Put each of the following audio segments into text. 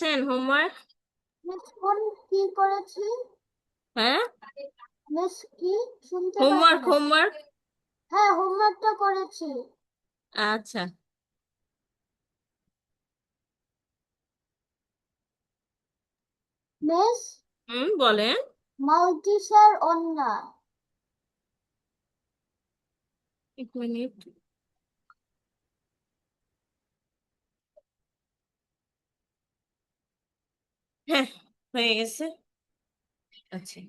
করছেন homework? Miss কোন কি করেছি? হ্যাঁ, মিস কি? শুনতে পাইনি হোমওয়ার্ক না। হোমওয়ার্ক। হ্যাঁ, হোমওয়ার্কটা করেছি। আচ্ছা। মিস, বলেন। মাল্টিসার অন্যা। এক মিনিট। হ্যাঁ, হয়ে গেছে। আচ্ছা।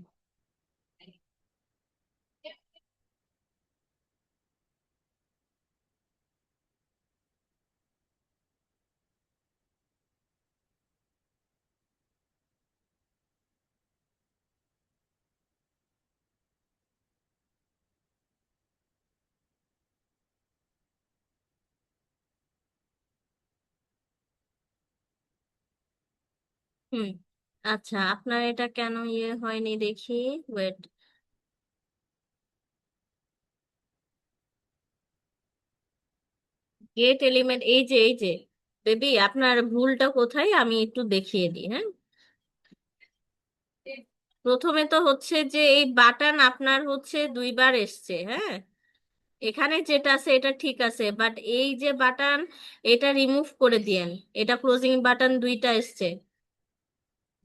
হুম। আচ্ছা, আপনার এটা কেন হয়নি দেখি। ওয়েট। গেট এলিমেন্ট, এই যে বেবি, আপনার ভুলটা কোথায় আমি একটু দেখিয়ে দিই, হ্যাঁ। প্রথমে তো হচ্ছে যে এই বাটন আপনার হচ্ছে দুইবার এসছে, হ্যাঁ। এখানে যেটা আছে এটা ঠিক আছে, বাট এই যে বাটন, এটা রিমুভ করে দিয়েন। এটা ক্লোজিং বাটন দুইটা এসছে।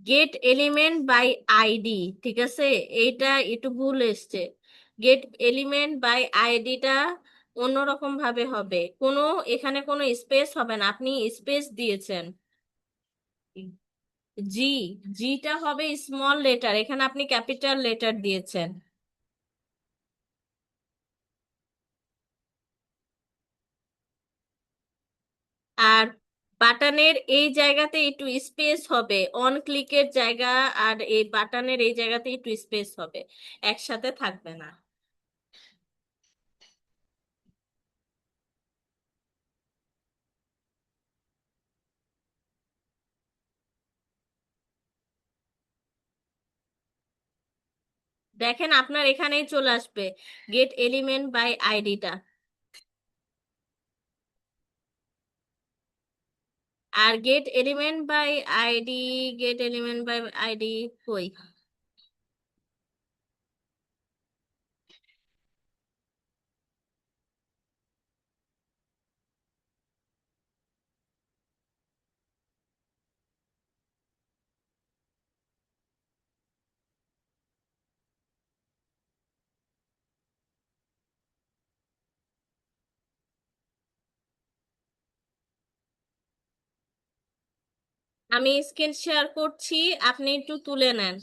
গেট এলিমেন্ট বাই আইডি, ঠিক আছে। এইটা একটু ভুল এসছে। গেট এলিমেন্ট বাই আইডিটা অন্যরকম ভাবে হবে। এখানে কোনো স্পেস হবে না, আপনি স্পেস দিয়েছেন। জি, জিটা হবে স্মল লেটার, এখানে আপনি ক্যাপিটাল লেটার দিয়েছেন। আর বাটনের এই জায়গাতে একটু স্পেস হবে, অন ক্লিকের জায়গা আর এই বাটনের এই জায়গাতে একটু স্পেস হবে, একসাথে থাকবে না। দেখেন আপনার এখানেই চলে আসবে গেট এলিমেন্ট বাই আইডিটা। আর get element by ID, get element by ID কই? আমি স্ক্রিন শেয়ার করছি, আপনি একটু তুলে নেন।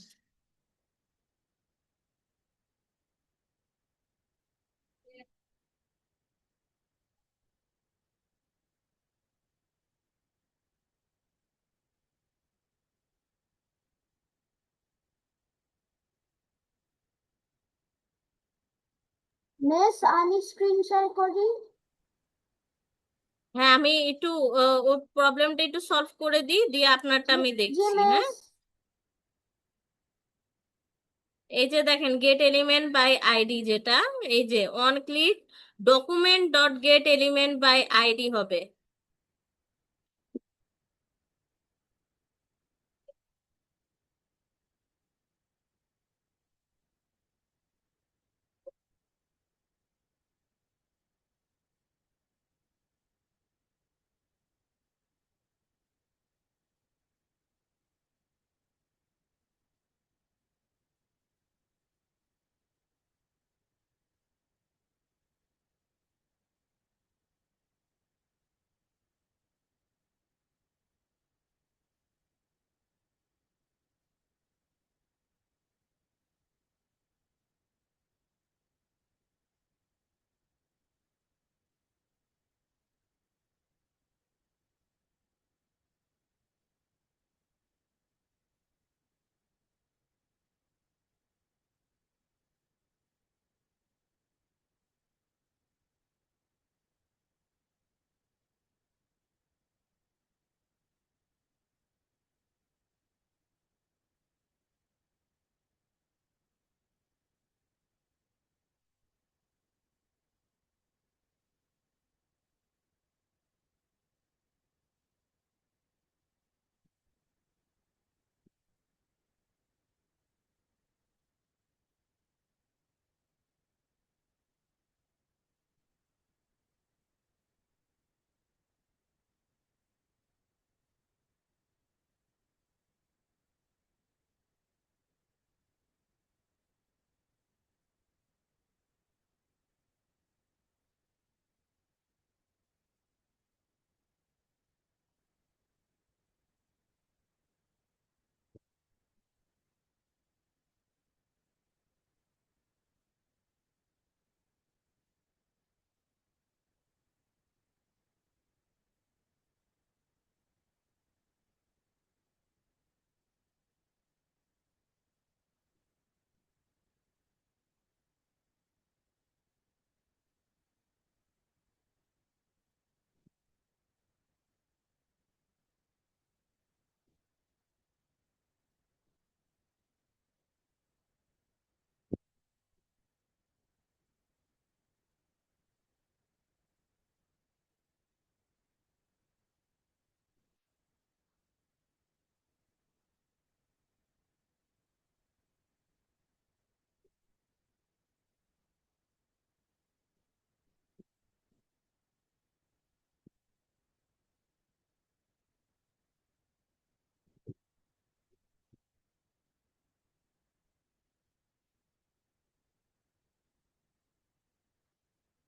মিস, আমি স্ক্রিন শেয়ার করি। হ্যাঁ, আমি একটু ওর প্রবলেমটা একটু সলভ করে দিই, দিয়ে আপনারটা জি, আমি জি দেখছি, হ্যাঁ। মিস। এই যে দেখেন গেট এলিমেন্ট বাই আইডি যেটা, এই যে on click document dot get element by ID হবে।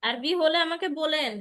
আরবি হলে আমাকে বলেন।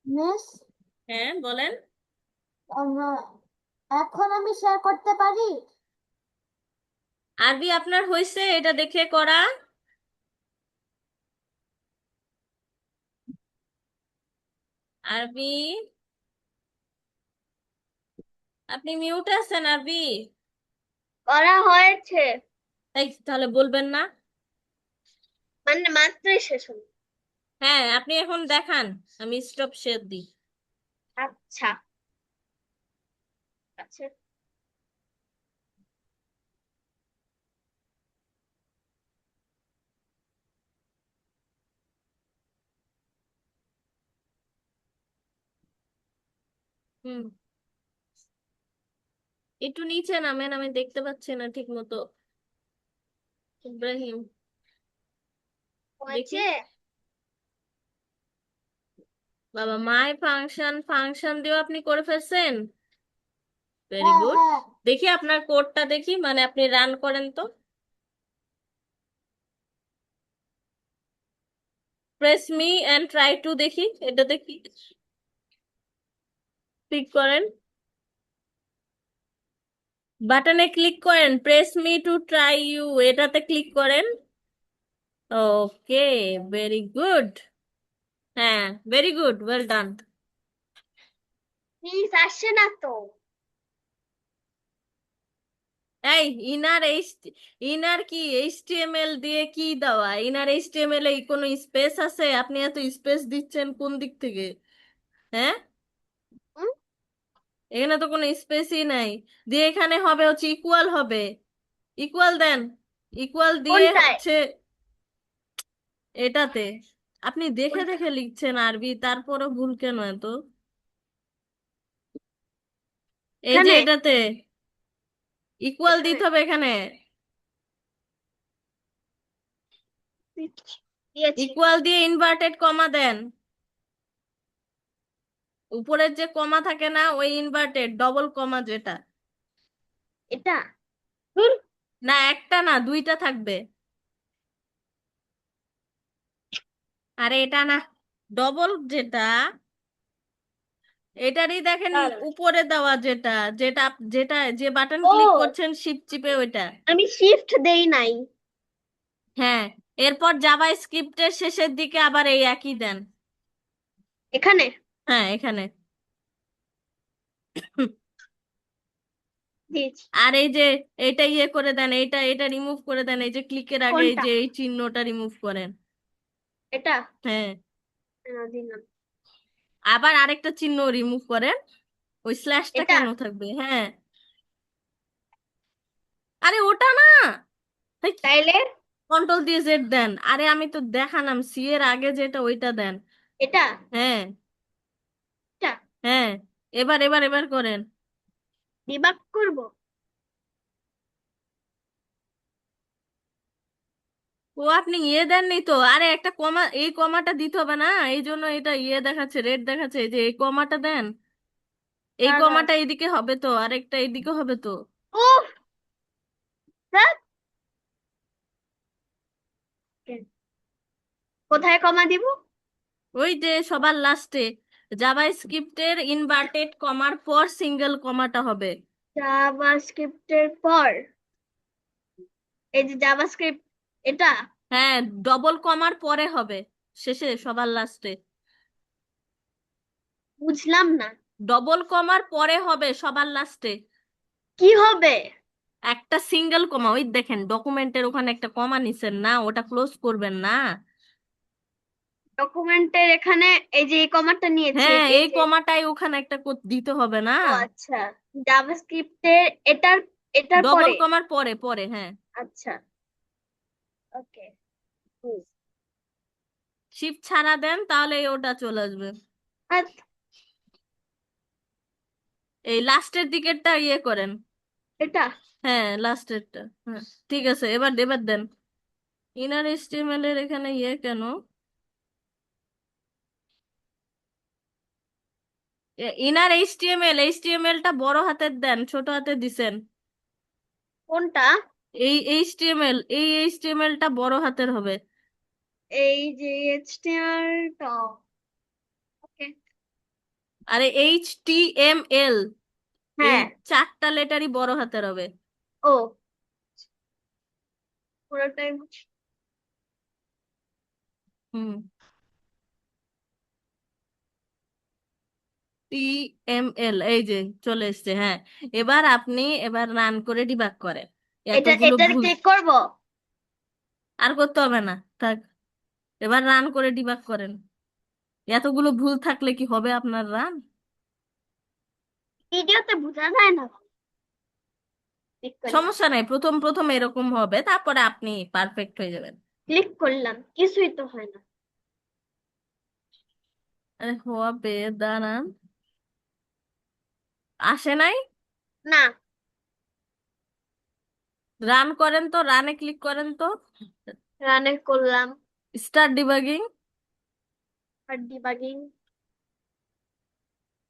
মিস, হ্যাঁ বলেন। এখন আমি শেয়ার করতে পারি? আরবি আপনার হয়েছে এটা দেখে করা? আরবি, আপনি মিউট আছেন আরবি? করা হয়েছে, তাই তাহলে বলবেন না? মানে মাত্রই শেষ হলো। হ্যাঁ, আপনি এখন দেখান, আমি স্টপ শেয়ার দিই। আচ্ছা, আচ্ছা। হুম, একটু নিচে নামেন, আমি দেখতে পাচ্ছি না ঠিক মতো। ইব্রাহিম, দেখি। হয়েছে। বাবা, মাই ফাংশন ফাংশন দিয়েও আপনি করে ফেলছেন। ভেরি হ্যাঁ গুড। হ্যাঁ। দেখি আপনার কোডটা দেখি, মানে আপনি রান করেন তো। Press me and try to, দেখি এটা দেখি। ক্লিক করেন, বাটনে ক্লিক করেন, press me to try you এটাতে ক্লিক করেন। Okay, very good. হ্যাঁ, very good, well done. Please আসছে না তো। এই ইনার ইনার কি এইচটিএমএল দিয়ে কি দেওয়া? ইনার এইচটিএমএল এ কোনো স্পেস আছে? আপনি এত স্পেস দিচ্ছেন কোন দিক থেকে? হ্যাঁ, উম, এখানে তো কোনো স্পেসই নাই। দিয়ে এখানে হবে হচ্ছে ইকুয়াল হবে। ইকুয়াল দেন। ইকুয়াল দিয়ে কোনটায়? হচ্ছে এটাতে। আপনি দেখে কোনটা? দেখে লিখছেন আরবি, তারপরও ভুল কেন এত? এই যে এখানে? এটাতে ইকুয়াল এখানে দিতে হবে এখানে। দিয়েছি। ইকুয়াল দিয়ে ইনভার্টেড কমা দেন। উপরের যে কমা থাকে না, ওই ইনভার্টেড ডবল কমা যেটা। এটা? ধুর, না, একটা না, দুইটা থাকবে। আরে এটা না, ডবল যেটা, এটারই দেখেন দাঁড়াও। উপরে দেওয়া যেটা, যেটা যেটা যে বাটন ক্লিক ও, করছেন শিফট চিপে ওইটা। আমি শিফট দেই নাই। হ্যাঁ, এরপর জাভা স্ক্রিপ্টের শেষের দিকে আবার এই একই দেন। এখানে? হ্যাঁ, এখানে। দিয়েছি। আর এই যে এইটা ইয়ে করে দেন, এইটা এটা রিমুভ করে দেন, এই যে ক্লিকের আগে এই কোনটা? যে এই চিহ্নটা রিমুভ করেন। এটা? হ্যাঁ, দিলাম। আবার আরেকটা চিহ্ন রিমুভ করেন। ওই স্ল্যাশটা এটা? কেন থাকবে? হ্যাঁ, আরে ওটা না। তাইলে? কন্ট্রোল দিয়ে জেড দেন। আরে আমি তো দেখালাম সি এর আগে যেটা ওইটা দেন। এটা? হ্যাঁ, এটা হ্যাঁ, এবার এবার এবার করেন। ডিবাগ করব? ও আপনি ইয়ে দেননি তো। আরে একটা কমা, এই কমাটা দিতে হবে না, এই জন্য এটা ইয়ে দেখাচ্ছে, রেড দেখাচ্ছে। এই যে এই কমাটা দেন। এই দাঁড়াও। কমাটা এইদিকে হবে তো, আরেকটা এইদিকে হবে তো। উফ, ধ্যাৎ। কোথায় কমা দিব? ওই যে সবার লাস্টে জাভা স্ক্রিপ্টের ইনভার্টেড কমার পর সিঙ্গেল কমাটা হবে। জাভাস্ক্রিপ্টের পর? এই যে জাভাস্ক্রিপ্ট, এটা? হ্যাঁ, ডবল কমার পরে হবে, শেষে সবার লাস্টে। বুঝলাম না। ডবল কমার পরে হবে সবার লাস্টে। কি হবে? একটা সিঙ্গেল কমা, ওই দেখেন ডকুমেন্টের ওখানে একটা কমা নিছেন না, ওটা ক্লোজ করবেন না। ডকুমেন্টের এখানে এই যে এই কমাটা নিয়েছি, হ্যাঁ, এই এই যে। কমাটাই ওখানে একটা দিতে হবে না। ও আচ্ছা, জাভাস্ক্রিপ্টের এটার এটার ডবল পরে? কমার পরে পরে, হ্যাঁ। আচ্ছা, ওকে। শিফট ছাড়া দেন, তাহলে ওটা চলে আসবে। এই লাস্টের দিকেরটা ইয়ে করেন। এটা? হ্যাঁ, লাস্টেরটা। হ্যাঁ, ঠিক আছে, এবার এবার দেন। ইনার এস্টিমেল এর এখানে ইয়ে কেন? ইনার এইচটিএমএলটা বড় হাতের দেন, ছোট হাতে দিছেন। কোনটা? এই এইচটিএমএলটা বড় হাতের হবে। এই যে এইচটিএমএল টা? ওকে। আরে এইচটিএমএল, এই হ্যাঁ। চারটা লেটারই বড় হাতের হবে। ও, পুরোটাই হুম, টিএমএল, এই যে চলে এসছে। হ্যাঁ, এবার আপনি এবার রান করে ডিবাগ করেন। এটা এতগুলো এটার ভুল ক্লিক করব? আর করতে হবে না, থাক। এবার রান করে ডিবাগ করেন। এতগুলো ভুল থাকলে কি হবে আপনার রান? ভিডিওতে বোঝা যায় না। ক্লিক করলাম। সমস্যা নাই, প্রথম প্রথম এরকম হবে, তারপরে আপনি পারফেক্ট হয়ে যাবেন। ক্লিক করলাম, কিছুই তো হয় না। আরে হবে, দাঁড়ান। আসে নাই? না। রান করেন তো, রানে ক্লিক করেন তো। রানে করলাম। Start debugging. আর ডিবাগিং?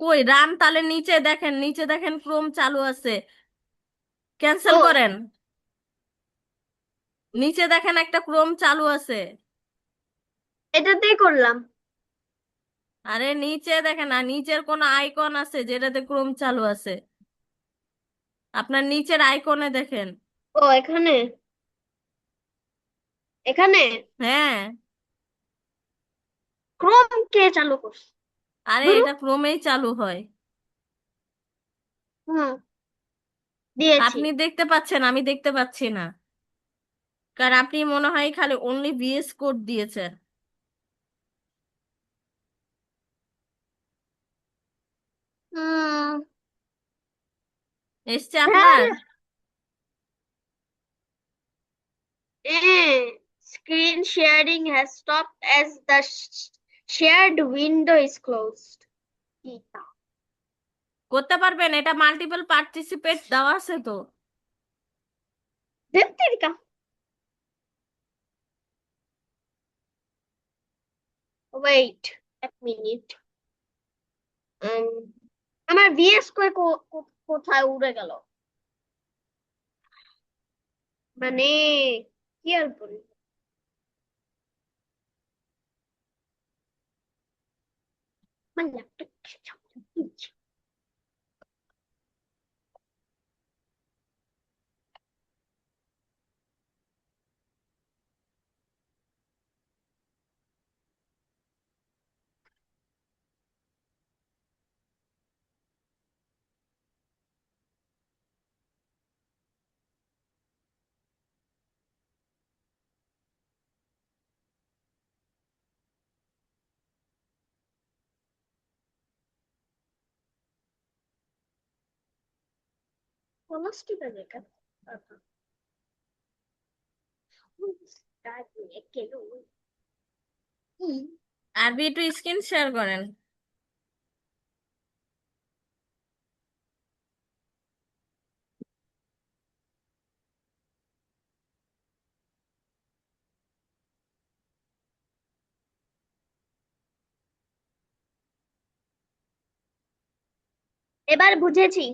কই রান? তাহলে নিচে দেখেন, নিচে দেখেন ক্রোম চালু আছে। ক্যান্সেল ও, করেন। নিচে দেখেন একটা ক্রোম চালু আছে। এটাতেই করলাম। আরে নিচে দেখেন না, নিচের কোন আইকন আছে যেটাতে ক্রোম চালু আছে? আপনার নিচের আইকনে দেখেন। ও, এখানে? এখানে? হ্যাঁ, ক্রোম কে চালু করছে? আরে ধরু। এটা ক্রোমেই চালু হয়। হুম, দিয়েছি। আপনি দেখতে পাচ্ছেন, আমি দেখতে পাচ্ছি না। কারণ আপনি মনে হয় খালি অনলি ভিএস কোড দিয়েছেন। হুম। এসছে আপনার? হ্যাঁ। Screen sharing has stopped as the shared window is closed. কি তা? করতে পারবেন, এটা মাল্টিপল পার্টিসিপেট দেওয়া আছে তো। দেখতে। ওয়েট, এক মিনিট। আমার ভিএস কোথায় উড়ে গেল? মানে কি আর বলি। আমার ল্যাপটপ। কলসটি বাজে কেন? আরবি একটু স্ক্রিন শেয়ার করেন। এবার বুঝেছি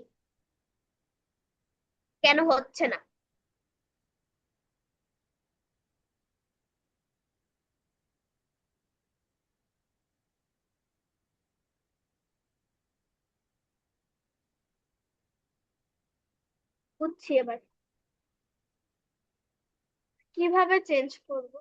কেন হচ্ছে না। বুঝছি এবার কিভাবে চেঞ্জ করব।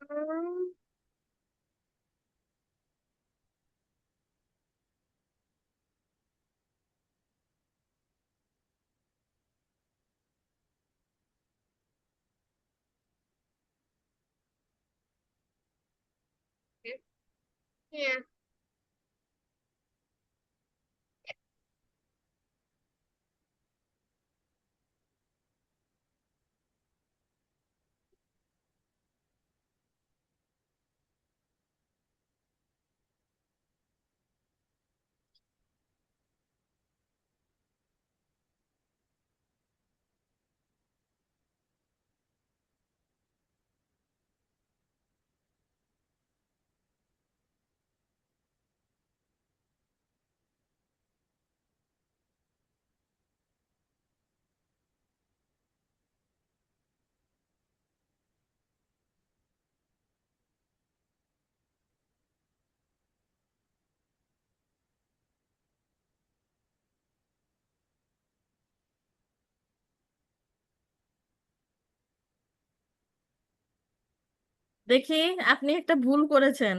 উম, হ্যাঁ। দেখি, আপনি একটা ভুল করেছেন।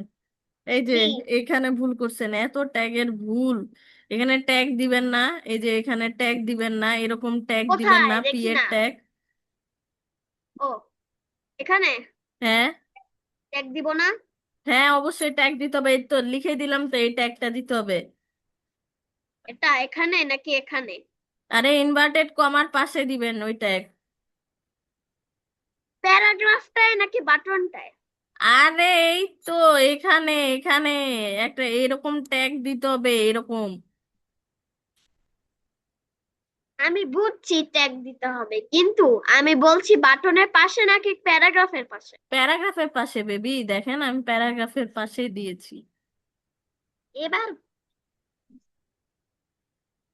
এই যে কি? এখানে ভুল করছেন, এত ট্যাগের ভুল। এখানে ট্যাগ দিবেন না। এই যে এখানে ট্যাগ দিবেন না, এরকম ট্যাগ দিবেন কোথায় না, পি দেখি এর না। ট্যাগ। ও, এখানে হ্যাঁ। ট্যাগ দিব না? হ্যাঁ, অবশ্যই ট্যাগ দিতে হবে, এই তো লিখে দিলাম তো, এই ট্যাগটা দিতে হবে। এটা এখানে নাকি এখানে? আরে ইনভার্টেড কমার পাশে দিবেন ওই ট্যাগ। প্যারাগ্রাফটায় নাকি বাটনটায়? আরে এই তো, এখানে এখানে একটা এরকম ট্যাগ দিতে হবে, এরকম। আমি বুঝছি ট্যাগ দিতে হবে, কিন্তু আমি বলছি বাটনের পাশে নাকি প্যারাগ্রাফের পাশে। প্যারাগ্রাফের পাশে বেবি, দেখেন আমি প্যারাগ্রাফের পাশে দিয়েছি। এবার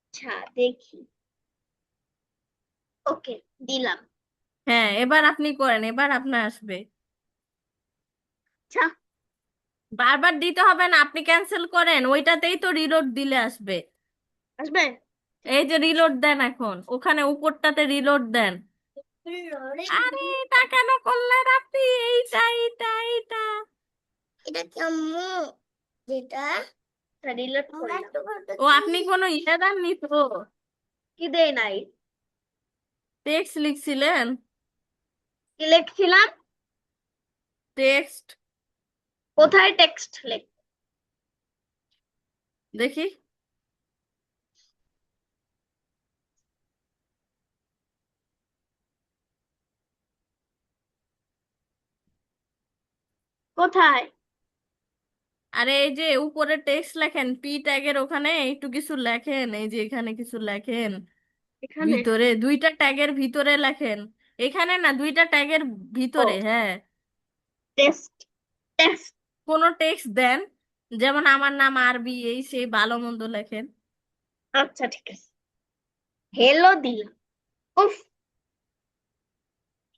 আচ্ছা দেখি। ওকে, দিলাম। হ্যাঁ, এবার আপনি করেন, এবার আপনার আসবে। আচ্ছা, বারবার দিতে হবে না, আপনি ক্যান্সেল করেন, ওইটাতেই তো রিলোড দিলে আসবে। আসবে। এই যে রিলোড দেন, এখন ওখানে উপরটাতে রিলোড দেন। আরে এটা কেন করলেন আপনি? এইটা এইটা এইটা এটা কেমন যেটা ডিলিট করলাম। ও আপনি কোনো ইয়ে দেননি তো? কি দেই নাই? টেক্সট লিখছিলেন? কি লিখছিলাম? টেক্সট? কোথায় টেক্সট লেখ? দেখি। কোথায়? আরে এই যে উপরে টেক্সট লেখেন, পি ট্যাগের ওখানে একটু কিছু লেখেন, এই যে এখানে কিছু লেখেন। এখানে ভিতরে দুইটা ট্যাগের ভিতরে লেখেন। এখানে না, দুইটা ট্যাগের ও ভিতরে, হ্যাঁ। Text, text. কোনো টেক্সট দেন, যেমন আমার নাম আরবি, এই সেই ভালো মন্দ লেখেন। আচ্ছা ঠিক আছে, হেলো দিলাম। উফ,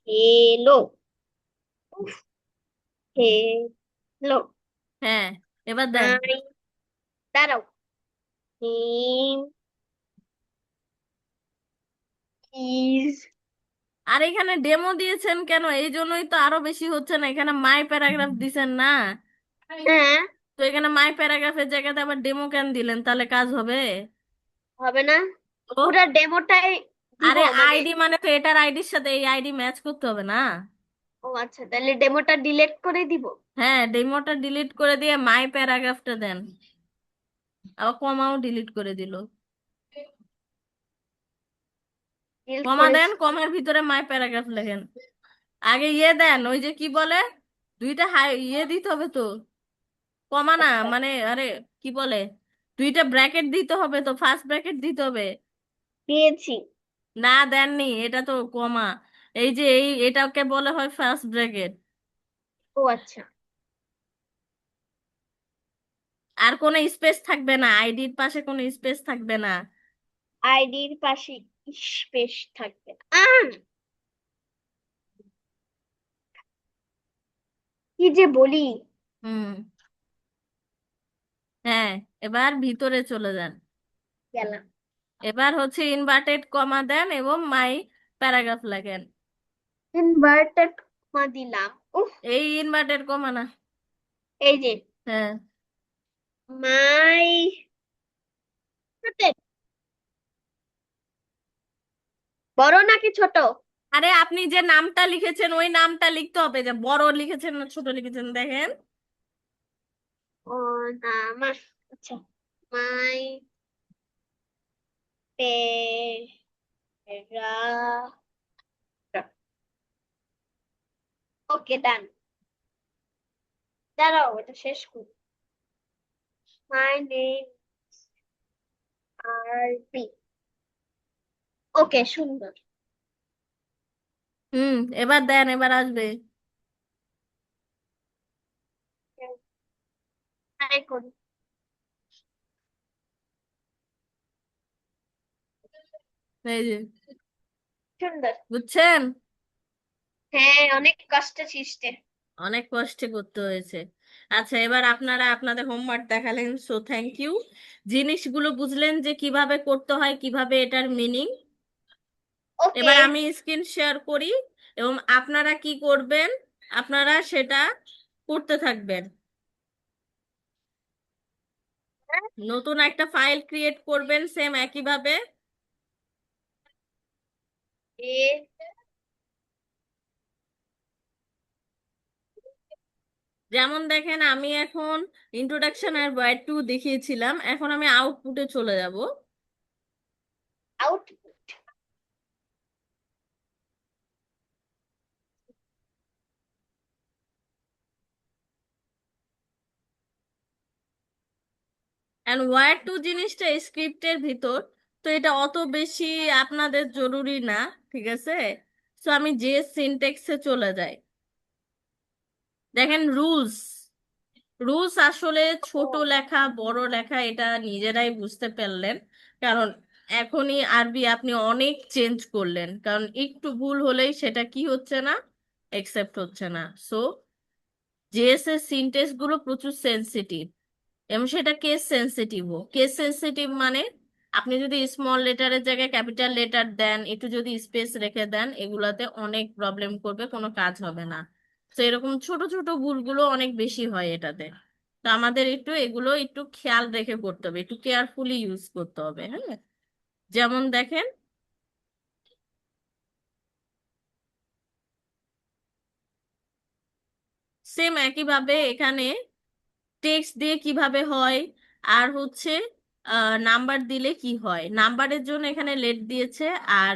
হেলো। উফ, হেলো। হ্যাঁ, এবার দেন। মাই, দাঁড়াও, নেম ইজ। আর এখানে ডেমো দিয়েছেন কেন? এই জন্যই তো আরো বেশি হচ্ছে না, এখানে মাই প্যারাগ্রাফ দিছেন না। হ্যাঁ, তো এখানে মাই প্যারাগ্রাফের জায়গাতে আবার ডেমো কেন দিলেন? তাহলে কাজ হবে? হবে না। তো পুরা ডেমোটাই দিব আরে মানে। আইডি মানে তো এটার আইডির সাথে এই আইডি ম্যাচ করতে হবে না? ও আচ্ছা, তাহলে ডেমোটা ডিলিট করে দিব। হ্যাঁ, ডেমোটা ডিলিট করে দিয়ে মাই প্যারাগ্রাফটা দেন। আবার কমাও ডিলিট করে দিল। ডিলিট কমা দেন, করেছি। কমার ভিতরে মাই প্যারাগ্রাফ লেখেন। আগে ইয়ে দেন, ওই যে কি বলে, দুইটা হাই ইয়ে দিতে হবে তো। কমা না আচ্ছা, মানে, আরে কি বলে, দুইটা ব্র্যাকেট দিতে হবে তো, ফার্স্ট ব্র্যাকেট দিতে হবে। দিয়েছি। না দেননি, এটা তো কমা। এই যে এই এটাকে বলে হয় ফার্স্ট ব্র্যাকেট। ও আচ্ছা, আর কোনো স্পেস থাকবে না, আইডির পাশে কোনো স্পেস থাকবে না। আইডির পাশে স্পেস থাকবে না। কি যে বলি। হুম। হ্যাঁ, এবার ভিতরে চলে যান। গেলাম। এবার হচ্ছে ইনভার্টেড কমা দেন এবং মাই প্যারাগ্রাফ লেখেন। ইনভার্টেড কমা দিলাম। উফ, এই ইনভার্টেড কমা না। এই যে হ্যাঁ। মাই, বড় নাকি ছোট? আরে আপনি যে নামটা লিখেছেন ওই নামটা লিখতে হবে, যে বড় লিখেছেন না ছোট লিখেছেন দেখেন। ও না, আমার, আচ্ছা, মাই প্যারাগ্রাফ। ওকে, ডান। দাঁড়াও, এটা শেষ করি। মাই নেম আরবি। ওকে, সুন্দর। হুম, এবার দেন, এবার আসবে। ট্রাই করি। এই যে, সুন্দর। বুঝছেন? হ্যাঁ, অনেক কষ্ট সৃষ্টে। অনেক কষ্টে করতে হয়েছে। আচ্ছা, এবার আপনারা আপনাদের হোমওয়ার্ক দেখালেন, সো থ্যাংক ইউ। জিনিসগুলো বুঝলেন যে কিভাবে করতে হয়, কিভাবে এটার মিনিং। ওকে। এবার আমি স্ক্রিন শেয়ার করি এবং আপনারা কি করবেন, আপনারা সেটা করতে থাকবেন। নতুন একটা ফাইল ক্রিয়েট করবেন সেম একইভাবে। এ, যেমন দেখেন, আমি এখন ইন্ট্রোডাকশন আর ওয়ার্ড টু দেখিয়েছিলাম, এখন আমি আউটপুটে চলে যাব। আউট। এন্ড ওয়ার্ড টু জিনিসটা স্ক্রিপ্টের ভিতর, তো এটা অত বেশি আপনাদের জরুরি না, ঠিক আছে? তো আমি যে সিনটেক্সে চলে যাই, দেখেন রুলস। রুলস আসলে ছোট লেখা বড় লেখা এটা নিজেরাই বুঝতে পারলেন, কারণ এখনই আরবি আপনি অনেক চেঞ্জ করলেন, কারণ একটু ভুল হলেই সেটা কি হচ্ছে না, একসেপ্ট হচ্ছে না। সো জেএসএস সিনটেক্স গুলো প্রচুর সেনসিটিভ, এবং সেটা কেস সেনসিটিভও। কেস সেনসিটিভ মানে আপনি যদি স্মল লেটারের জায়গায় ক্যাপিটাল লেটার দেন, একটু যদি স্পেস রেখে দেন, এগুলাতে অনেক প্রবলেম করবে, কোনো কাজ হবে না। তো এরকম ছোট ছোট ভুলগুলো অনেক বেশি হয় এটাতে। তো আমাদের একটু এগুলো একটু খেয়াল রেখে করতে হবে, একটু কেয়ারফুলি ইউজ করতে হবে, হ্যাঁ। যেমন দেখেন, সেম একইভাবে এখানে টেক্সট দিয়ে কিভাবে হয়, আর হচ্ছে নাম্বার দিলে কি হয়। নাম্বারের জন্য এখানে লেট দিয়েছে, আর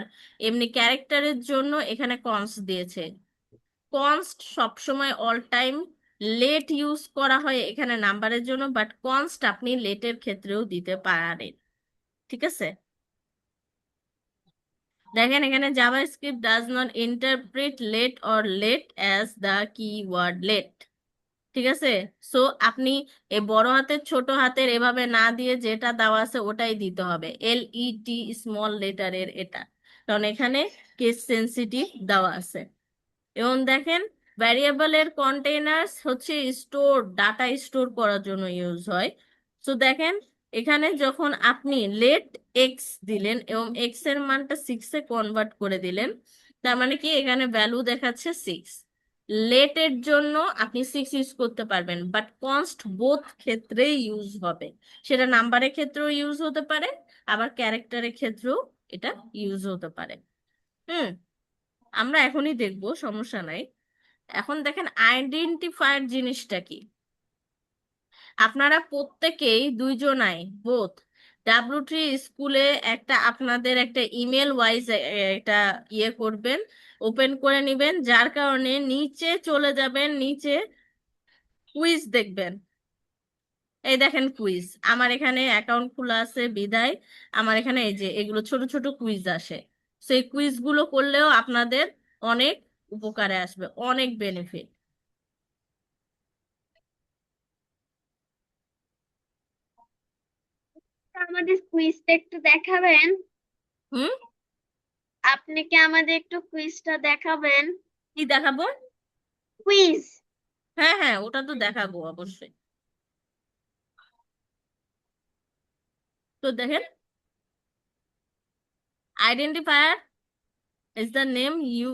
এমনি ক্যারেক্টারের জন্য এখানে কনস্ট দিয়েছে। কনস্ট সবসময় অল টাইম লেট ইউজ করা হয় এখানে নাম্বারের জন্য, বাট কনস্ট আপনি লেটের ক্ষেত্রেও দিতে পারেন, ঠিক আছে। দেখেন এখানে JavaScript does not interpret let or let as the keyword let, ঠিক আছে। সো আপনি এই বড় হাতের ছোট হাতের এভাবে না দিয়ে যেটা দেওয়া আছে ওটাই দিতে হবে, LET স্মল লেটারের এটা, কারণ এখানে কেস সেনসিটিভ দেওয়া আছে। এবং দেখেন ভ্যারিয়েবলের কন্টেইনার্স হচ্ছে স্টোর, ডাটা স্টোর করার জন্য ইউজ হয়। তো দেখেন এখানে যখন আপনি লেট এক্স দিলেন এবং এক্স এর মানটা 6-এ কনভার্ট করে দিলেন, তার মানে কি এখানে ভ্যালু দেখাচ্ছে 6। লেটের জন্য আপনি 6 ইউজ করতে পারবেন, বাট কনস্ট বোথ ক্ষেত্রেই ইউজ হবে। সেটা নাম্বারের ক্ষেত্রেও ইউজ হতে পারে, আবার ক্যারেক্টারের ক্ষেত্রেও এটা ইউজ হতে পারে। হুম, আমরা এখনই দেখবো, সমস্যা নাই। এখন দেখেন আইডেন্টিফায়ার জিনিসটা কি। আপনারা প্রত্যেকেই দুইজনাই বোথ ডাব্লিউ3 স্কুলে একটা আপনাদের একটা ইমেল ওয়াইজ একটা করবেন, ওপেন করে নিবেন, যার কারণে নিচে চলে যাবেন, নিচে কুইজ দেখবেন। এই দেখেন কুইজ, আমার এখানে অ্যাকাউন্ট খোলা আছে বিদায় আমার এখানে এই যে এগুলো ছোট ছোট কুইজ আসে। সেই কুইজগুলো করলেও আপনাদের অনেক উপকারে আসবে, অনেক বেনিফিট। আমাদের কুইজটা একটু দেখাবেন? হুম, আপনি কি আমাদের একটু কুইজটা দেখাবেন? কি দেখাবো? কুইজ। হ্যাঁ হ্যাঁ, ওটা তো দেখাবো অবশ্যই। তো দেখেন, identifier is the name you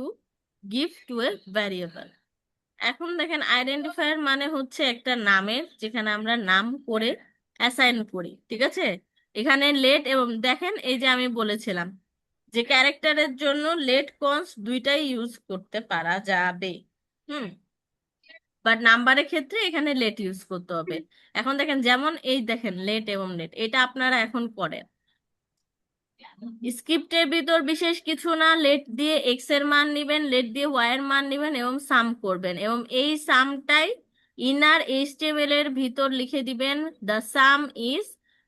give to a variable. এখন দেখেন আইডেন্টিফায়ার মানে হচ্ছে একটা নামের, যেখানে আমরা নাম করে অ্যাসাইন করি, ঠিক আছে। এখানে লেট এবং দেখেন এই যে আমি বলেছিলাম যে ক্যারেক্টারের জন্য লেট কনস্ট দুইটাই ইউজ করতে পারা যাবে। হুম, বাট নাম্বারের ক্ষেত্রে এখানে লেট ইউজ করতে হবে। এখন দেখেন যেমন এই দেখেন লেট এবং লেট, এটা আপনারা এখন করেন। স্ক্রিপ্টের ভিতর বিশেষ কিছু না, লেট দিয়ে এক্স এর মান নিবেন, লেট দিয়ে ওয়াই এর মান নিবেন এবং সাম করবেন, এবং এই সামটাই ইনার এইচটিএমএল এর ভিতর লিখে দিবেন, দ্য সাম ইজ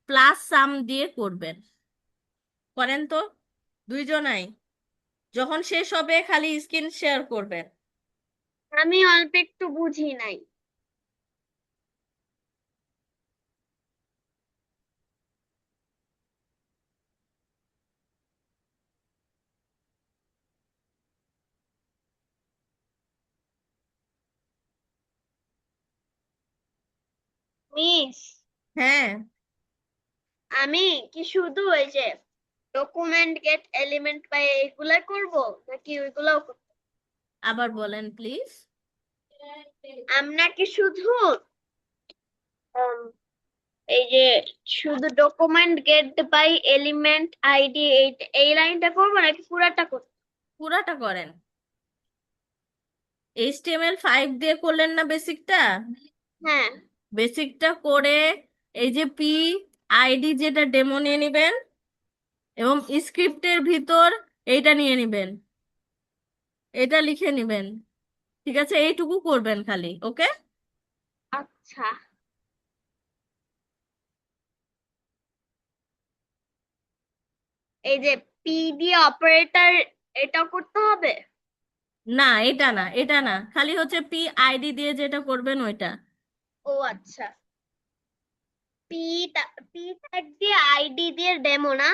প্লাস সাম দিয়ে করবেন। করেন তো দুইজনাই, যখন শেষ হবে খালি স্ক্রিন শেয়ার করবেন। আমি অল্প একটু বুঝি নাই। মিস, হ্যাঁ, আমি কি শুধু ওই যে ডকুমেন্ট গেট এলিমেন্ট পাই এগুলা করব, নাকি ওইগুলাও আবার বলেন প্লিজ। আমরা কি শুধু উম, এই যে শুধু document get by element ID এই লাইনটা করবো, নাকি পুরাটা করবো? পুরাটা করেন। HTML5 দিয়ে করলেন না বেসিকটা, হ্যাঁ। বেসিকটা করে এই যে PID যেটা ডেমো নিয়ে নিবেন, এবং স্ক্রিপ্টের ভিতর এইটা নিয়ে নিবেন, এটা লিখে নিবেন, ঠিক আছে। এইটুকু করবেন খালি, ওকে। আচ্ছা, এই যে পি দিয়ে অপারেটর, এটা করতে হবে? না এটা না, এটা না, খালি হচ্ছে PID দিয়ে যেটা করবেন ওইটা। ও আচ্ছা, পি পি ট্যাগ দিয়ে আইডি দিয়ে ডেমো না?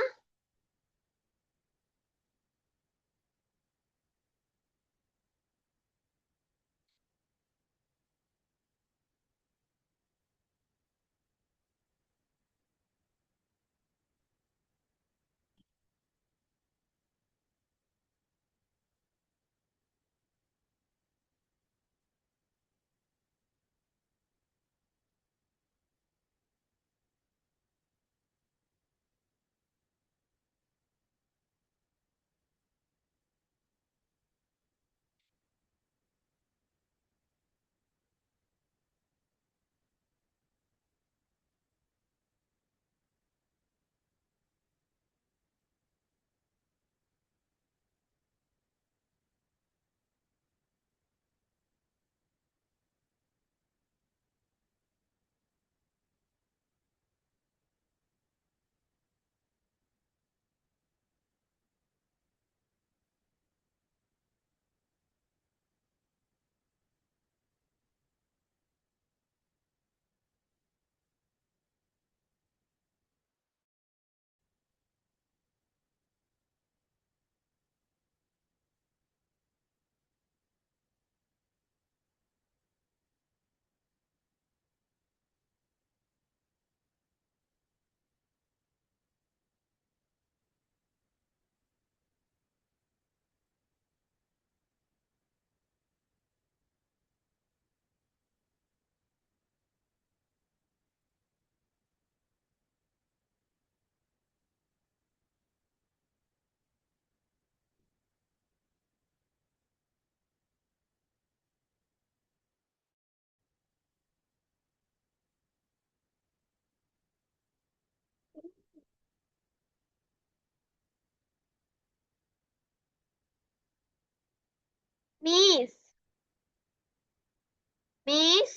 মিস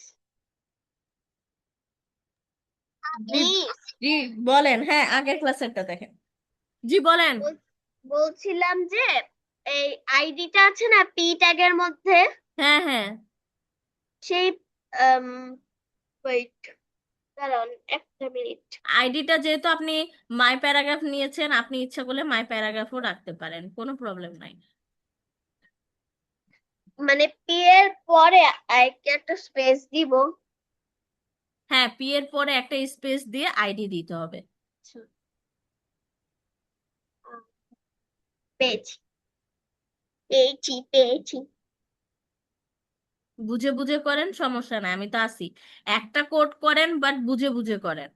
জি। মিস জি বলেন, হ্যাঁ আগের ক্লাসেরটা দেখেন। জি বলেন। বলছিলাম যে এই আইডিটা আছে না পি ট্যাগের মধ্যে, হ্যাঁ হ্যাঁ। সেই ওয়েট, দাঁড়ান একটা মিনিট। আইডিটা যেহেতু আপনি মাই প্যারাগ্রাফ নিয়েছেন, আপনি ইচ্ছা করলে মাই প্যারাগ্রাফও রাখতে পারেন, কোনো প্রবলেম নাই। মানে পি এর পরে একটা স্পেস দিব। হ্যাঁ, পি এর পরে একটা স্পেস দিয়ে আইডি দিতে হবে। আচ্ছা, পেয়েছি পেয়েছি পেয়েছি। বুঝে বুঝে করেন, সমস্যা নাই, আমি তো আছি। একটা কোড করেন বাট বুঝে বুঝে করেন।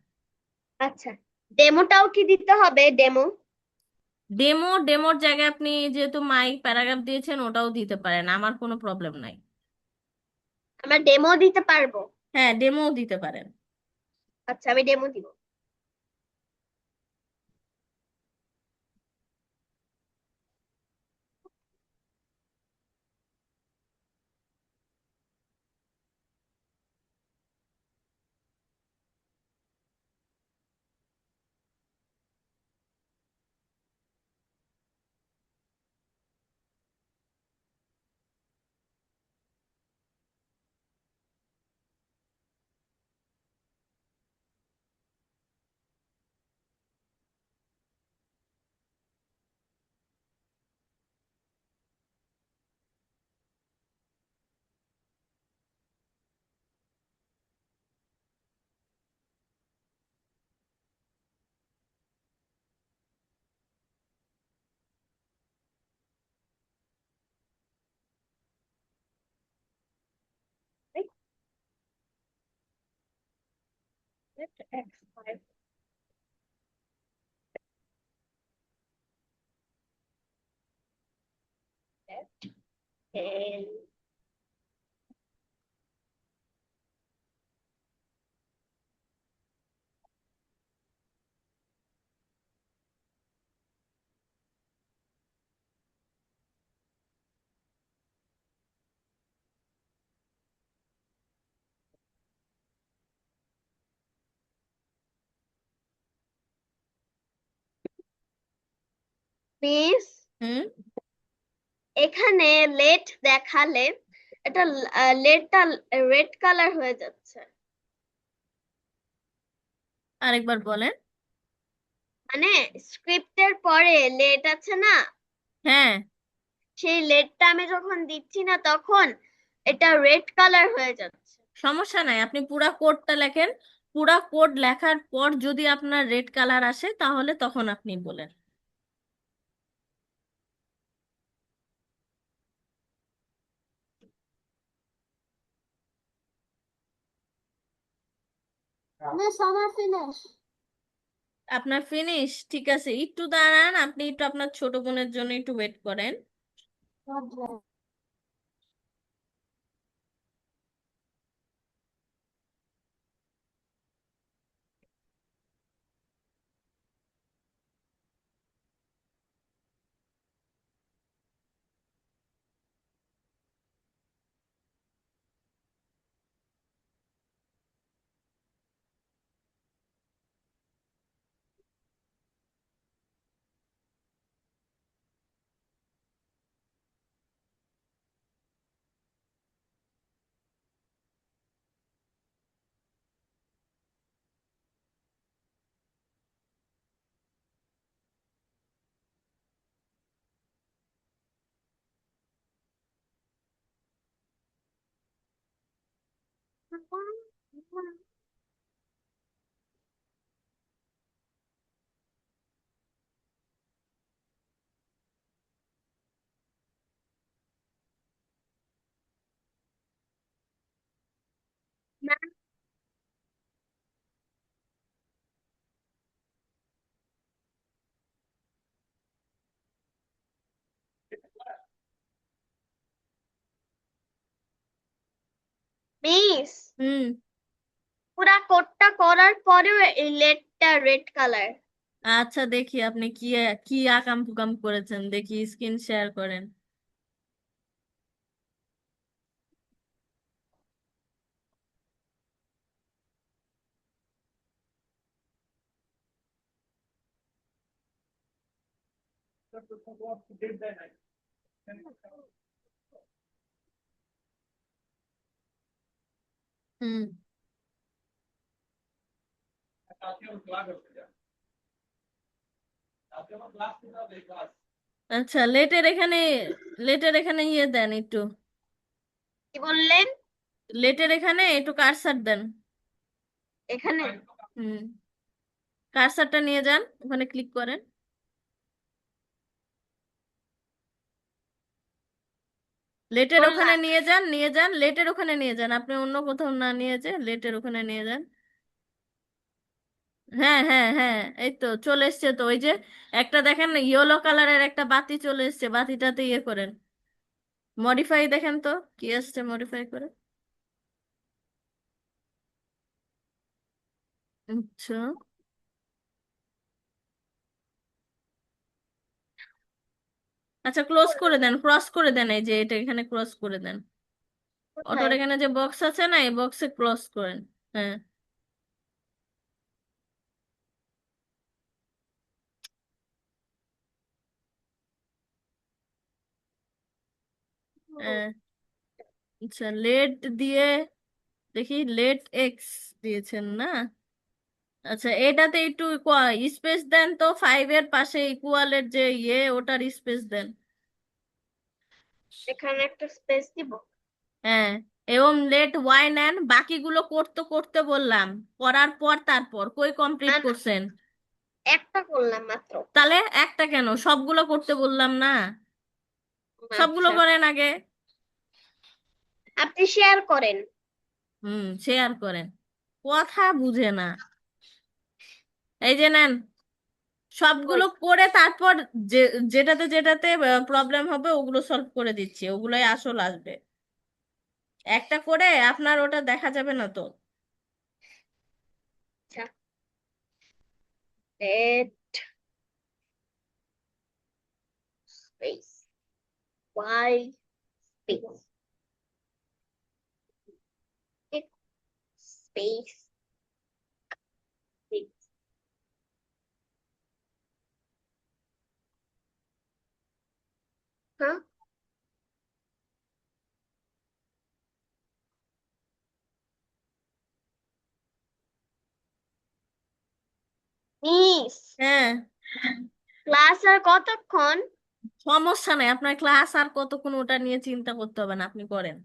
আচ্ছা, ডেমোটাও কি দিতে হবে? ডেমো, ডেমোর জায়গায় আপনি যেহেতু মাই প্যারাগ্রাফ দিয়েছেন ওটাও দিতে পারেন, আমার কোনো প্রবলেম নাই। আমরা ডেমো দিতে পারবো? হ্যাঁ, ডেমোও দিতে পারেন। আচ্ছা, আমি ডেমো দিব। মিস, হুম। এখানে লেট দেখালে এটা লেটটা রেড কালার হয়ে যাচ্ছে। আরেকবার বলেন। মানে স্ক্রিপ্টের পরে লেট আছে না, হ্যাঁ, সেই লেটটা আমি যখন দিচ্ছি না তখন এটা রেড কালার হয়ে যাচ্ছে। সমস্যা নাই, আপনি পুরা কোডটা লেখেন। পুরা কোড লেখার পর যদি আপনার রেড কালার আসে তাহলে তখন আপনি বলেন। মিস, আমার ফিনিশ। আপনার ফিনিশ, ঠিক আছে, একটু দাঁড়ান, আপনি একটু আপনার ছোট বোনের জন্য একটু ওয়েট করেন। মিস, হুম। পুরা কোডটা করার পরেও এই লেটটা রেড কালার। আচ্ছা দেখি আপনি কি কি আকাম কুকাম করেছেন, দেখি স্ক্রিন শেয়ার করেন। হুম। আচ্ছা, লেটের এখানে ইয়ে দেন একটু। কি বললেন? লেটের এখানে একটু কারসার দেন। এখানে হুম, কারসারটা নিয়ে যান, ওখানে ক্লিক করেন। লেটের ওখানে করলাম। নিয়ে যান, নিয়ে যান, লেটের ওখানে নিয়ে যান, আপনি অন্য কোথাও না নিয়ে যে লেটের ওখানে নিয়ে যান। হ্যাঁ, হ্যাঁ, হ্যাঁ, এই তো চলে এসছে তো, ওই যে একটা দেখেন ইয়েলো কালারের একটা বাতি চলে এসছে, বাতিটাতে ইয়ে করেন, মডিফাই দেখেন তো কি আসছে, মডিফাই করে। আচ্ছা। আচ্ছা, ক্লোজ করে দেন, ক্রস করে দেন, এই যে এটা এখানে ক্রস করে দেন। অটোর কোথায়? এখানে যে বক্স আছে না, এই বক্সে ক্রস করেন। হ্যাঁ। হ্যাঁ, আচ্ছা, লেট দিয়ে দেখি, লেট এক্স দিয়েছেন না? আচ্ছা, এটাতে একটু স্পেস দেন তো, 5-এর পাশে ইকুয়ালের যে ইয়ে, ওটার স্পেস দেন। এখানে একটা স্পেস দিব। হ্যাঁ, এবং লেট ওয়াই নেন, বাকিগুলো করতে করতে বললাম, করার পর তারপর কই কমপ্লিট না না, করছেন? একটা করলাম মাত্র। তাহলে একটা কেন, সবগুলো করতে বললাম না? সবগুলো আচ্ছা, করেন আগে। আপনি শেয়ার করেন। হুম, শেয়ার করেন, কথা বুঝে না। এই যে নেন, ওই সবগুলো করে তারপর যে যেটাতে যেটাতে প্রবলেম হবে ওগুলো সলভ করে দিচ্ছি, ওগুলোই আসল আসবে। একটা করে আপনার ওটা দেখা যাবে না তো। আচ্ছা, let space y space space হ্যাঁ, মিস। হ্যাঁ, ক্লাস আর কতক্ষণ? সমস্যা নেই, আপনার ক্লাস আর কতক্ষণ ওটা নিয়ে চিন্তা করতে হবে না, আপনি করেন।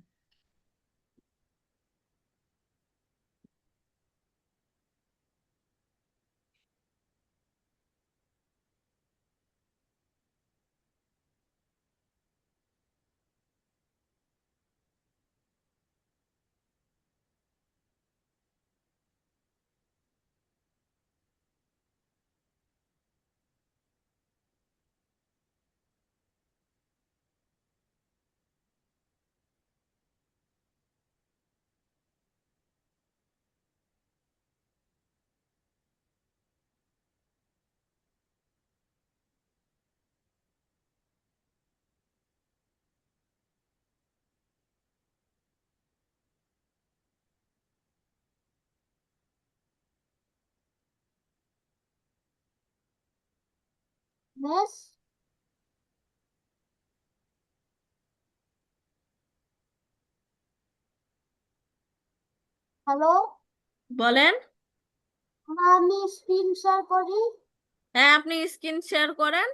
মিস, হ্যালো, বলেন। আমি স্ক্রিন শেয়ার করি। হ্যাঁ, আপনি স্ক্রিন শেয়ার করেন।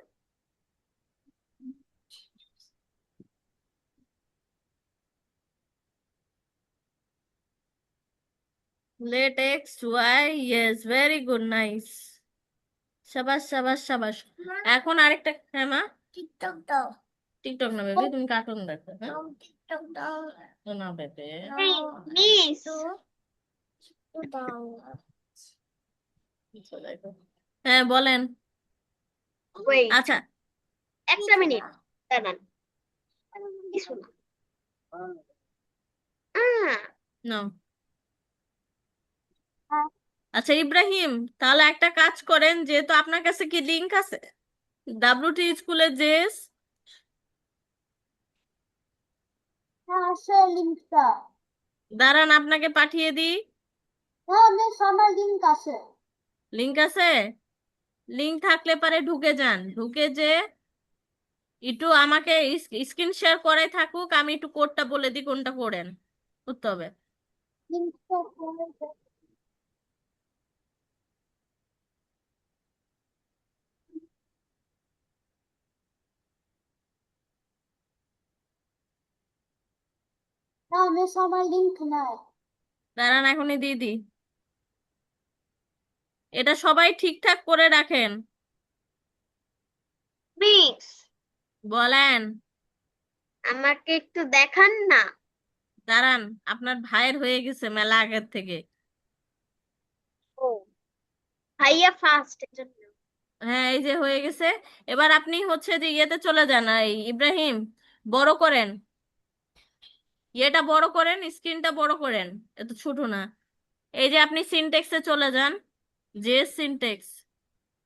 Let x y, yes, very good, nice. সাবাস, সাবাস, সাবাস। এখন আরেকটা, হ্যাঁ মা, টিকটক দাও। টিকটক না বেবি, তুমি কার্টুন দেখো, হ্যাঁ। টিকটক দাও। তো না বেবি। এই মিস, হ্যাঁ, বলেন। ওয়েট আচ্ছা। একটা মিনিট, দাঁড়ান। কিছু না। নাও। আচ্ছা ইব্রাহিম, তাহলে একটা কাজ করেন, যেহেতু আপনার কাছে কি লিংক আছে ডাব্লিউটি স্কুলের জেএস? হ্যাঁ, আছে লিঙ্কটা। দাঁড়ান, আপনাকে পাঠিয়ে দিই। হ্যাঁ মিস, আমার লিঙ্ক আছে। লিংক আছে? লিংক থাকলে পারে ঢুকে যান, ঢুকে যে একটু আমাকে স্ক্রিন শেয়ার করাই থাকুক, আমি একটু কোডটা বলে দিই কোনটা করেন করতে হবে। না মিস আমার লিংক নাই। দাঁড়ান এখনই দিয়ে দিই। এটা সবাই ঠিকঠাক করে রাখেন। মিস বলেন। আমাকে একটু দেখান না। দাঁড়ান, আপনার ভাইয়ের হয়ে গেছে মেলা আগের থেকে। ও ভাইয়া ফার্স্ট এজন্য। হ্যাঁ এই যে হয়ে গেছে। এবার আপনি হচ্ছে যে ইয়েতে চলে যান, এই ইব্রাহিম, বড় করেন, ইয়েটা বড় করেন, স্ক্রিনটা বড় করেন, এত ছোট না। এই যে আপনি সিনটেক্সে চলে যান, যে সিনটেক্স।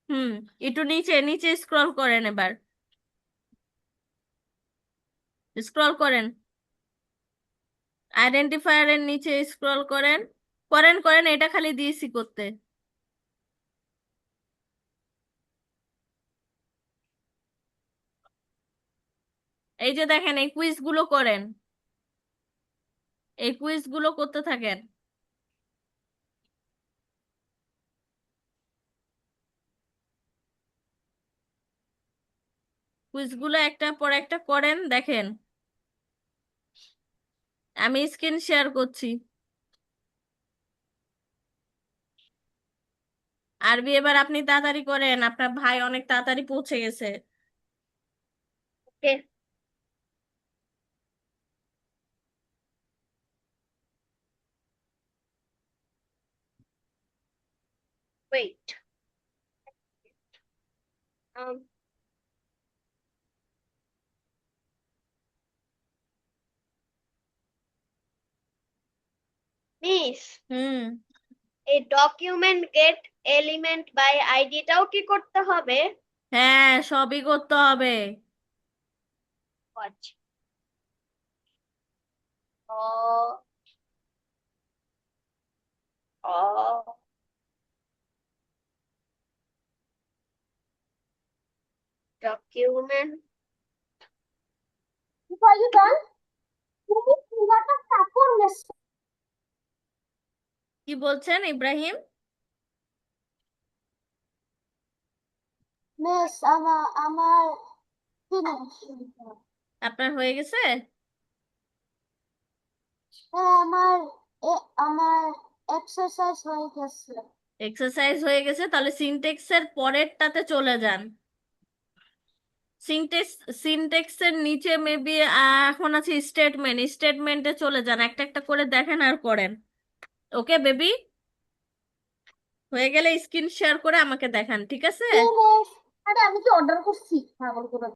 হুম, একটু নিচে নিচে স্ক্রল করেন এবার, স্ক্রল করেন, আইডেন্টিফায়ারের নিচে স্ক্রল করেন, করেন করেন, এটা খালি দিয়েছি করতে। এই যে দেখেন এই কুইজ গুলো করেন, এই কুইজ গুলো করতে থাকেন। কুইজ গুলো একটার পর একটা করেন, দেখেন। আমি স্ক্রিন শেয়ার করছি। আরবি এবার আপনি তাড়াতাড়ি করেন, আপনার ভাই অনেক তাড়াতাড়ি পৌঁছে গেছে। Okay wait. Miss hmm. এই ডকুমেন্ট গেট এলিমেন্ট বাই আইডিটাও কি করতে হবে? হ্যাঁ সবই করতে হবে। আচ্ছা। ও ও ডকুমেন্ট কি বলছেন ইব্রাহিম? মিস আমার আপনার হয়ে গেছে? হ্যাঁ আমার এক্সারসাইজ হয়ে গেছে। এক্সারসাইজ হয়ে গেছে, তাহলে সিনটেক্সের পরেরটাতে চলে যান। সিনটেক্স, সিনটেক্সের নিচে মেবি এখন আছে স্টেটমেন্ট, স্টেটমেন্টে চলে যান, একটা একটা করে দেখেন আর করেন। ওকে বেবি, হয়ে গেলে স্ক্রিন শেয়ার করে আমাকে দেখান, ঠিক আছে? মিস আরে আমি কি অর্ডার করছি পাগল করে।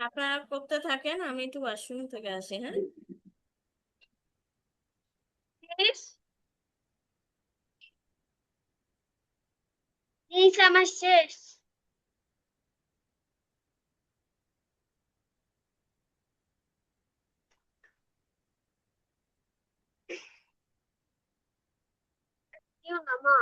আপনারা করতে থাকেন, আমি একটু ওয়াশরুম থেকে আসি, হ্যাঁ। প্লিজ। প্লিজ, আমার শেষ। কেউ না মা।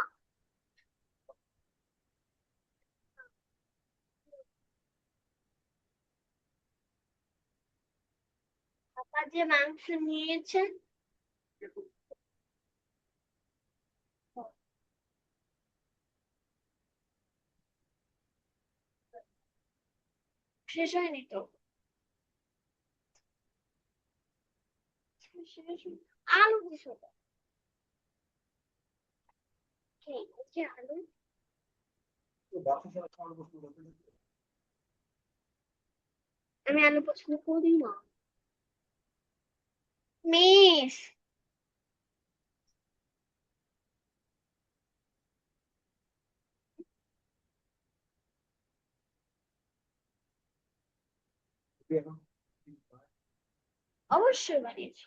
পাপা যে মাংস নিয়েছে, শেষ হয়নি তো। শেষ আলু দিছো তো? এই যে আলু। আমি আলু পছন্দ করি না। মিস। অবশ্যই বানিয়েছি।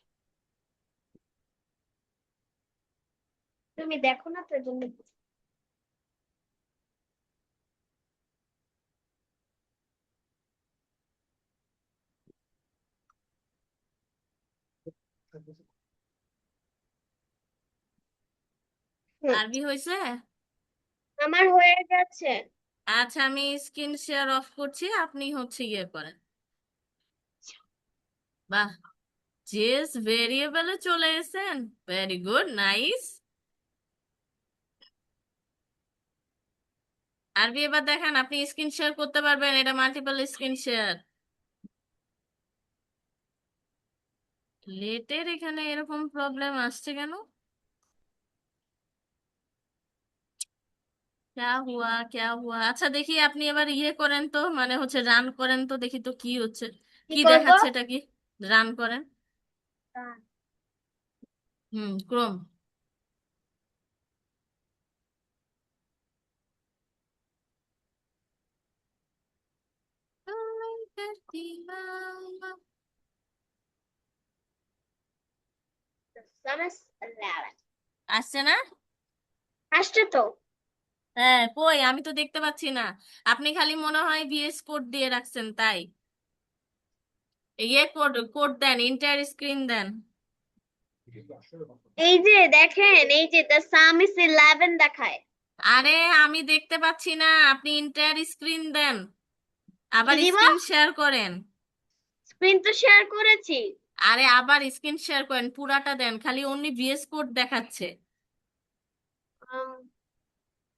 তুমি দেখো না, তার জন্য। হুম, আরবি হয়েছে? আমার হয়ে গেছে। আচ্ছা, আমি স্ক্রিন শেয়ার অফ করছি, আপনি হচ্ছে ইয়ে করেন। বাহ, জেস ভেরিয়েবলে চলে এসেছেন, ভেরি গুড, নাইস। আরবি এবার দেখান, আপনি স্ক্রিন শেয়ার করতে পারবেন, এটা মাল্টিপল স্ক্রিন শেয়ার। লেটের এখানে এরকম প্রবলেম আসছে কেন? ক্যা হুয়া ক্যা হুয়া, আচ্ছা দেখি আপনি এবার ইয়ে করেন তো, মানে হচ্ছে রান করেন তো, দেখি তো কি হচ্ছে, কি কি করব? দেখাচ্ছে এটা কি। রান করেন। ক্রোম। সামাস 11 আসছে না? আসছে তো। হ্যাঁ, কই আমি তো দেখতে পাচ্ছি না। আপনি খালি মনে হয় ভিএস কোড দিয়ে রাখছেন, তাই। ইয়ে কোড কোড দেন, ইন্টার স্ক্রিন দেন। এই যে দেখেন, এই যে দ্য সাম ইজ 11 দেখায়। আরে আমি দেখতে পাচ্ছি না, আপনি ইন্টার স্ক্রিন দেন, কি আবার দিব? স্ক্রিন শেয়ার করেন। স্ক্রিন তো শেয়ার করেছি। আরে আবার স্ক্রিন শেয়ার করেন, পুরাটা দেন, খালি অনলি ভিএস কোড দেখাচ্ছে।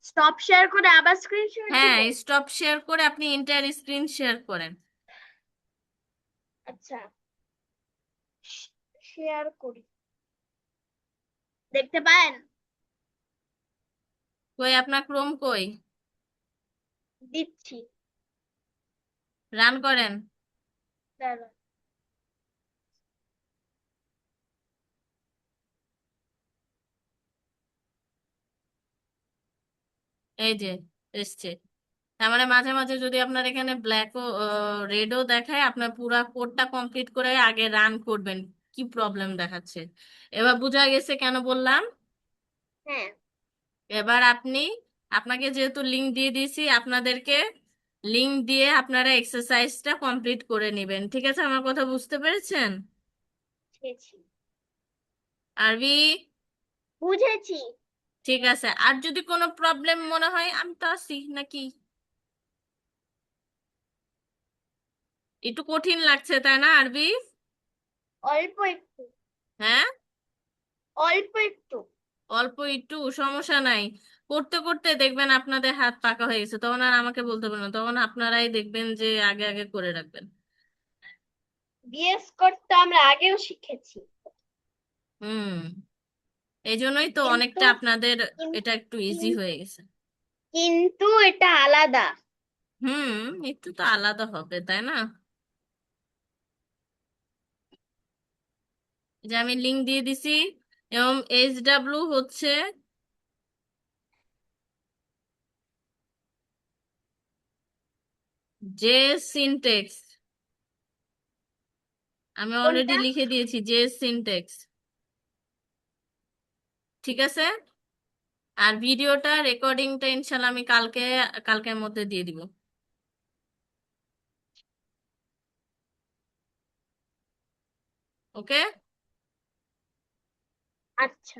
স্টপ শেয়ার করে আবার স্ক্রিন শেয়ার দিব? হ্যাঁ, স্টপ শেয়ার করে আপনি ইন্টার স্ক্রিন শেয়ার করেন। আচ্ছা, শেয়ার করি। দেখতে পান? কই আপনার ক্রোম কই? দিচ্ছি। রান করেন। দাঁড়ান। এই যে এসছে। তার মানে মাঝে মাঝে যদি আপনার এখানে ব্ল্যাক ও রেডও দেখায়, আপনার পুরা কোডটা কমপ্লিট করে আগে রান করবেন, কি প্রবলেম দেখাচ্ছে। এবার বোঝা গেছে কেন বললাম। হ্যাঁ। এবার আপনাকে যেহেতু লিংক দিয়ে দিয়েছি, আপনাদেরকে লিংক দিয়ে আপনারা এক্সারসাইজটা কমপ্লিট করে নেবেন, ঠিক আছে? আমার কথা বুঝতে পেরেছেন? বুঝেছি। আরবি। বুঝেছি। ঠিক আছে, আর যদি কোনো প্রবলেম মনে হয় আমি তো আছি নাকি। একটু কঠিন লাগছে তাই না আরবি? অল্প একটু। হ্যাঁ, অল্প একটু। অল্প একটু সমস্যা নাই। করতে করতে দেখবেন আপনাদের হাত পাকা হয়ে গেছে, তখন আর আমাকে বলতে পারবেন না, তখন আপনারাই দেখবেন যে আগে আগে করে রাখবেন। বিএস করতে আমরা আগেও শিখেছি। হুম, এই জন্যই তো কিন্তু অনেকটা আপনাদের কিন- এটা একটু ইজি কিন- হয়ে গেছে। কিন্তু এটা আলাদা। হুম, একটু তো আলাদা হবে তাই না। এই যে আমি লিংক দিয়ে দিছি, এবং এইচডাব্লিউ হচ্ছে যে সিনটেক্স আমি অলরেডি কোনটা? লিখে দিয়েছি, যে সিনটেক্স। ঠিক আছে। আর ভিডিওটা রেকর্ডিংটা ইনশাল্লাহ আমি কালকের মধ্যে দিয়ে দিব। ওকে। আচ্ছা।